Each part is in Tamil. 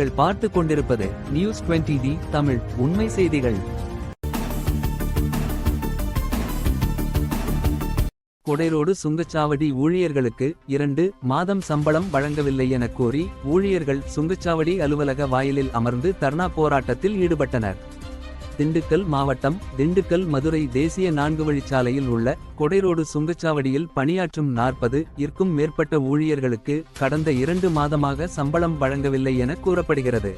நீங்கள் பார்த்து கொண்டிருப்பது நியூஸ் 20D தமிழ் உண்மை செய்திகள். கொடைரோடு சுங்கச்சாவடி ஊழியர்களுக்கு 2 மாதம் சம்பளம் வழங்கவில்லை என கோரி ஊழியர்கள் சுங்கச்சாவடி அலுவலக வாயிலில் அமர்ந்து தர்ணா போராட்டத்தில் ஈடுபட்டனர். திண்டுக்கல் மாவட்டம் திண்டுக்கல் மதுரை தேசிய 4 வழிச்சாலையில் உள்ள கொடைரோடு சுங்கச்சாவடியில் பணியாற்றும் 40க்கும் மேற்பட்ட ஊழியர்களுக்கு கடந்த 2 மாதமாக சம்பளம் வழங்கவில்லை என கூறப்படுகிறது.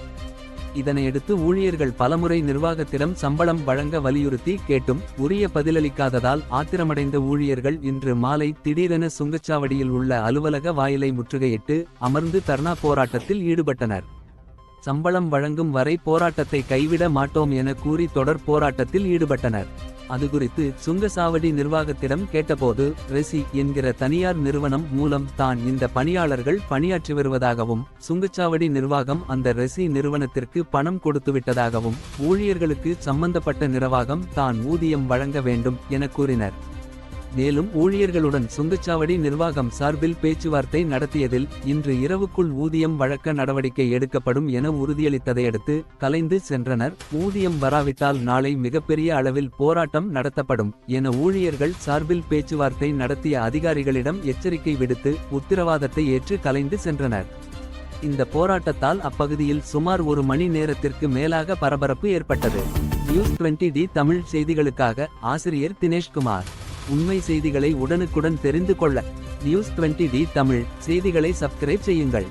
இதனையடுத்து ஊழியர்கள் பலமுறை நிர்வாகத்திடம் சம்பளம் வழங்க வலியுறுத்தி கேட்டும் உரிய பதிலளிக்காததால் ஆத்திரமடைந்த ஊழியர்கள் இன்று மாலை திடீரென சுங்கச்சாவடியில் உள்ள அலுவலக வாயிலை முற்றுகையிட்டு அமர்ந்து தர்ணா போராட்டத்தில் ஈடுபட்டனர். சம்பளம் வழங்கும் வரை போராட்டத்தை கைவிட மாட்டோம் என கூறி தொடர் போராட்டத்தில் ஈடுபட்டனர். அதுகுறித்து சுங்கச்சாவடி நிர்வாகத்திடம் கேட்டபோது ரெசி என்கிற தனியார் நிறுவனம் மூலம் தான் இந்த பணியாளர்கள் பணியாற்றி வருவதாகவும் சுங்கச்சாவடி நிர்வாகம் அந்த ரெசி நிறுவனத்திற்கு பணம் கொடுத்துவிட்டதாகவும் ஊழியர்களுக்கு சம்பந்தப்பட்ட நிர்வாகம் தான் ஊதியம் வழங்க வேண்டும் என கூறினர். மேலும் ஊழியர்களுடன் சுங்கச்சாவடி நிர்வாகம் சார்பில் பேச்சுவார்த்தை நடத்தியதில் இன்று இரவுக்குள் ஊதியம் வழங்க நடவடிக்கை எடுக்கப்படும் என உறுதியளித்ததையடுத்து கலைந்து சென்றனர். ஊதியம் வராவிட்டால் நாளை மிகப்பெரிய அளவில் போராட்டம் நடத்தப்படும் என ஊழியர்கள் சார்பில் பேச்சுவார்த்தை நடத்திய அதிகாரிகளிடம் எச்சரிக்கை விடுத்து உத்தரவாதத்தை ஏற்று கலைந்து சென்றனர். இந்த போராட்டத்தால் அப்பகுதியில் சுமார் 1 மணி நேரத்திற்கு மேலாக பரபரப்பு ஏற்பட்டது. நியூஸ் 20D தமிழ் செய்திகளுக்காக ஆசிரியர் தினேஷ்குமார். உண்மை செய்திகளை உடனுக்குடன் தெரிந்து கொள்ள நியூஸ் 20D தமிழ் செய்திகளை சப்ஸ்கிரைப் செய்யுங்கள்.